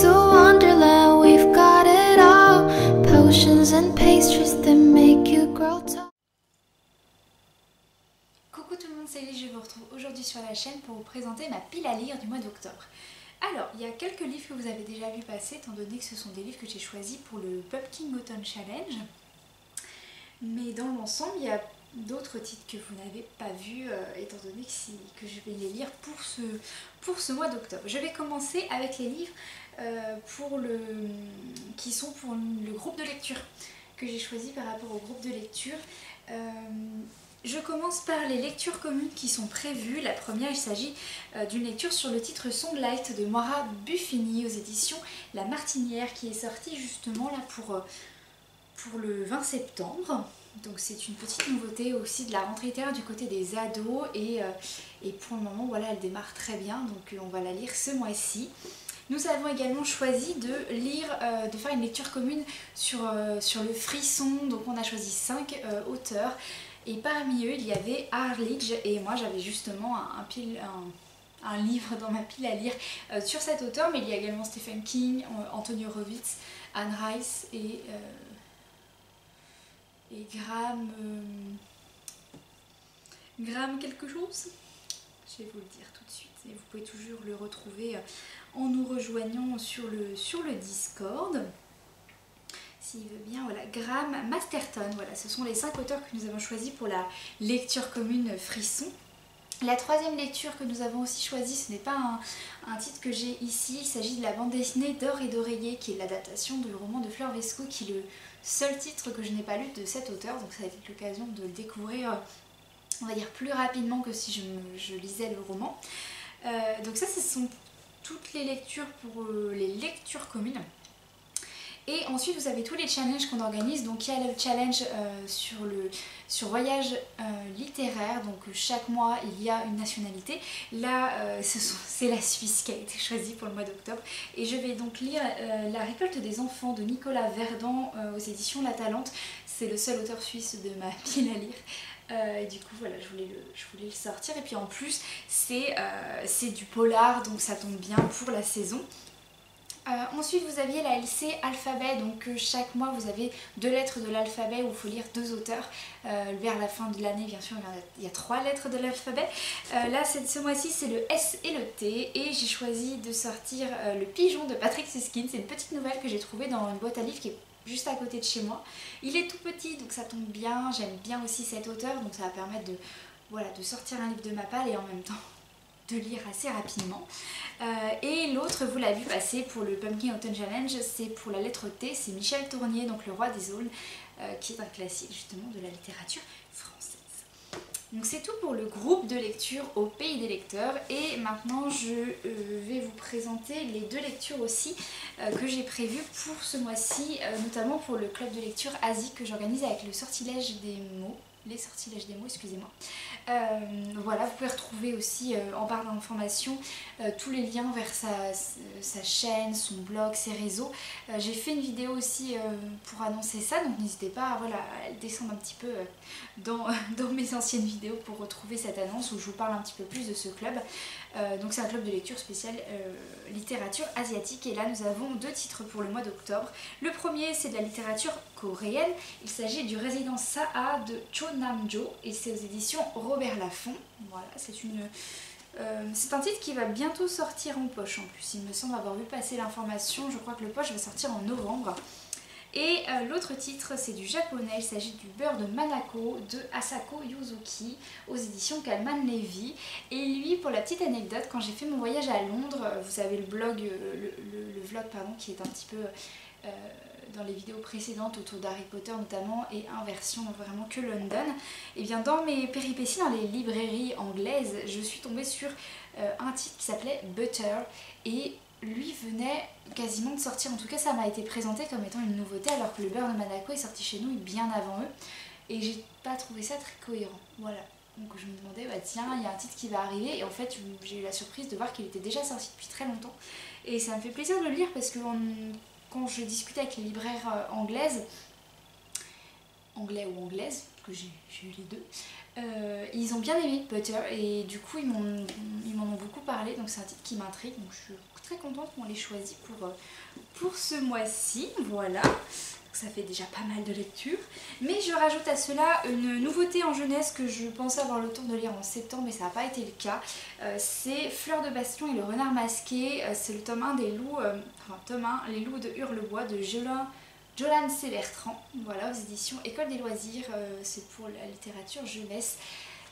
to Wonderland, we've got it all. Potions and pastries that make you grow tall. Coucou tout le monde, c'est Elise, je vous retrouve aujourd'hui sur la chaîne pour vous présenter ma pile à lire du mois d'octobre. Alors, il y a quelques livres que vous avez déjà vu passer, étant donné que ce sont des livres que j'ai choisis pour le Pumpkin Autumn Challenge. Mais dans l'ensemble, il y a d'autres titres que vous n'avez pas vus, étant donné que je vais les lire pour ce mois d'octobre. Je vais commencer avec les livres qui sont pour le groupe de lecture que j'ai choisi par rapport au groupe de lecture. Je commence par les lectures communes qui sont prévues. La première, il s'agit d'une lecture sur le titre Songlight de Moira Buffini aux éditions La Martinière, qui est sortie justement là pour le 20 septembre. Donc c'est une petite nouveauté aussi de la rentrée littéraire du côté des ados et pour le moment voilà, elle démarre très bien, donc on va la lire ce mois-ci. Nous avons également choisi de faire une lecture commune sur le frisson, donc on a choisi 5 auteurs et parmi eux il y avait Arledge et moi j'avais justement un livre dans ma pile à lire sur cet auteur, mais il y a également Stephen King, Anthony Horowitz, Anne Rice et Graham quelque chose. Je vais vous le dire tout de suite et vous pouvez toujours le retrouver en nous rejoignant sur le Discord. S'il veut bien, voilà, Graham Masterton, voilà, ce sont les 5 auteurs que nous avons choisis pour la lecture commune Frisson. La troisième lecture que nous avons aussi choisie, ce n'est pas un titre que j'ai ici, il s'agit de la bande dessinée d'Or et d'Oreiller, qui est l'adaptation du roman de Fleur Vesco, qui est le seul titre que je n'ai pas lu de cet auteur, donc ça a été l'occasion de le découvrir, on va dire, plus rapidement que si je lisais le roman. Donc ça, ce sont toutes les lectures pour les lectures communes. Et ensuite vous avez tous les challenges qu'on organise, donc il y a le challenge sur voyage littéraire, donc chaque mois il y a une nationalité. Là c'est la Suisse qui a été choisie pour le mois d'octobre et je vais donc lire La récolte des enfants de Nicolas Verdon aux éditions La Talente. C'est le seul auteur suisse de ma pile à lire. Et du coup voilà, je voulais le sortir et puis en plus c'est du polar, donc ça tombe bien pour la saison. Ensuite vous aviez la LC alphabet, donc chaque mois vous avez 2 lettres de l'alphabet où il faut lire 2 auteurs. Vers la fin de l'année bien sûr il y a 3 lettres de l'alphabet. Là ce mois-ci c'est le S et le T et j'ai choisi de sortir Le Pigeon de Patrick Süskind. C'est une petite nouvelle que j'ai trouvée dans une boîte à livres qui est juste à côté de chez moi. Il est tout petit donc ça tombe bien, j'aime bien aussi cet auteur, donc ça va permettre de sortir un livre de ma palle et en même temps de lire assez rapidement. Et l'autre, vous l'avez vu passer pour le Pumpkin Autumn Challenge, c'est pour la lettre T, c'est Michel Tournier, donc Le Roi des Aulnes, qui est un classique justement de la littérature française. Donc c'est tout pour le groupe de lecture au Pays des Lecteurs et maintenant je vais vous présenter les 2 lectures aussi que j'ai prévues pour ce mois-ci, notamment pour le club de lecture Asie que j'organise avec le sortilège des mots. Les sortilèges des mots, excusez-moi. Voilà, vous pouvez retrouver aussi en barre d'informations tous les liens vers sa chaîne, son blog, ses réseaux. J'ai fait une vidéo aussi pour annoncer ça, donc n'hésitez pas à descendre un petit peu dans mes anciennes vidéos pour retrouver cette annonce où je vous parle un petit peu plus de ce club. Donc c'est un club de lecture spécial littérature asiatique et là nous avons 2 titres pour le mois d'octobre. Le premier c'est de la littérature coréenne, il s'agit du Résidence Saha de Cho Nam-jo et c'est aux éditions Robert Laffont. Voilà, c'est un titre qui va bientôt sortir en poche en plus, il me semble avoir vu passer l'information, je crois que le poche va sortir en novembre. Et l'autre titre c'est du japonais, il s'agit du beurre de Manako de Asako Yuzuki aux éditions Calman Levy. Et lui, pour la petite anecdote, quand j'ai fait mon voyage à Londres, vous savez le vlog qui est un petit peu dans les vidéos précédentes autour d'Harry Potter notamment et inversion vraiment que London, et bien dans mes péripéties dans les librairies anglaises, je suis tombée sur un titre qui s'appelait Butter et lui venait quasiment de sortir, en tout cas ça m'a été présenté comme étant une nouveauté alors que le beurre de Manako est sorti chez nous bien avant eux et j'ai pas trouvé ça très cohérent, voilà. Donc je me demandais, bah tiens, il y a un titre qui va arriver et en fait j'ai eu la surprise de voir qu'il était déjà sorti depuis très longtemps et ça me fait plaisir de le lire parce que quand je discutais avec les libraires anglais ou anglaises, que j'ai eu les deux. Ils ont bien aimé Butter et du coup ils m'en ont beaucoup parlé, donc c'est un titre qui m'intrigue, donc je suis très contente qu'on l'ait choisi pour ce mois-ci, voilà. Ça fait déjà pas mal de lectures. Mais je rajoute à cela une nouveauté en jeunesse que je pensais avoir le temps de lire en septembre, mais ça n'a pas été le cas. C'est Fleur de Bastion et le renard masqué. C'est le tome 1 des loups, tome 1, Les loups de Hurlebois de Jolan C. Bertrand, voilà, aux éditions École des loisirs. C'est pour la littérature jeunesse.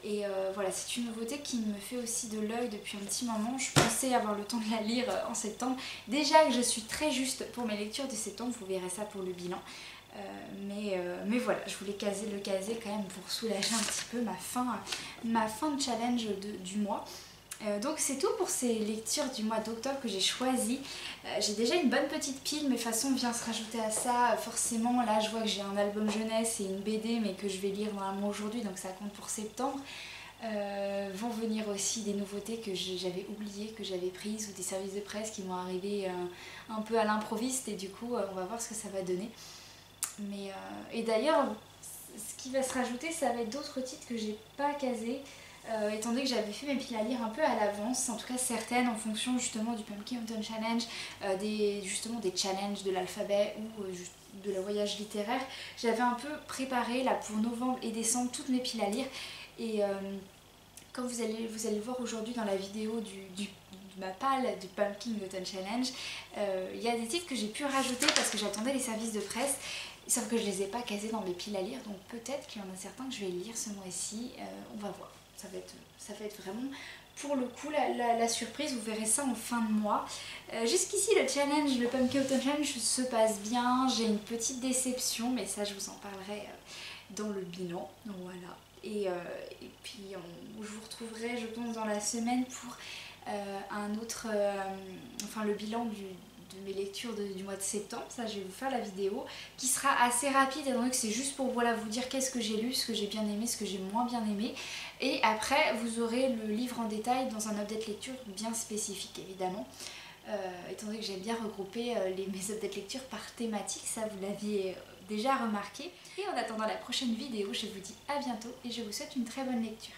Et voilà, c'est une nouveauté qui me fait aussi de l'œil depuis un petit moment. Je pensais avoir le temps de la lire en septembre. Déjà que je suis très juste pour mes lectures de septembre, vous verrez ça pour le bilan. Mais voilà, je voulais le caser quand même pour soulager un petit peu ma fin de challenge du mois. Donc c'est tout pour ces lectures du mois d'octobre que j'ai choisies. J'ai déjà une bonne petite pile, mais de toute façon vient se rajouter à ça. Forcément là je vois que j'ai un album jeunesse et une BD mais que je vais lire normalement aujourd'hui, donc ça compte pour septembre. Vont venir aussi des nouveautés que j'avais oubliées, que j'avais prises, ou des services de presse qui vont arriver un peu à l'improviste, et du coup on va voir ce que ça va donner. Et d'ailleurs ce qui va se rajouter, ça va être d'autres titres que j'ai pas casés. Étant donné que j'avais fait mes piles à lire un peu à l'avance, en tout cas certaines en fonction justement du Pumpkin Autumn Challenge, justement des challenges de l'alphabet ou de la voyage littéraire. J'avais un peu préparé là pour novembre et décembre toutes mes piles à lire, et comme vous allez le voir aujourd'hui dans la vidéo de ma palle du Pumpkin Autumn Challenge, il y a des titres que j'ai pu rajouter parce que j'attendais les services de presse. Sauf que je les ai pas casés dans mes piles à lire, donc peut-être qu'il y en a certains que je vais lire ce mois-ci, on va voir. Ça va être vraiment pour le coup la surprise, vous verrez ça en fin de mois. Jusqu'ici le Pumpkin Autumn Challenge se passe bien, j'ai une petite déception, mais ça je vous en parlerai dans le bilan, donc voilà. Et puis je vous retrouverai je pense dans la semaine pour le bilan de mes lectures du mois de septembre. Ça je vais vous faire la vidéo qui sera assez rapide, étant donné que c'est juste pour voilà, vous dire qu'est-ce que j'ai lu, ce que j'ai bien aimé, ce que j'ai moins bien aimé, et après vous aurez le livre en détail dans un update lecture bien spécifique évidemment, étant donné que j'aime bien regrouper mes updates lecture par thématique, ça vous l'aviez déjà remarqué. Et en attendant la prochaine vidéo, je vous dis à bientôt et je vous souhaite une très bonne lecture.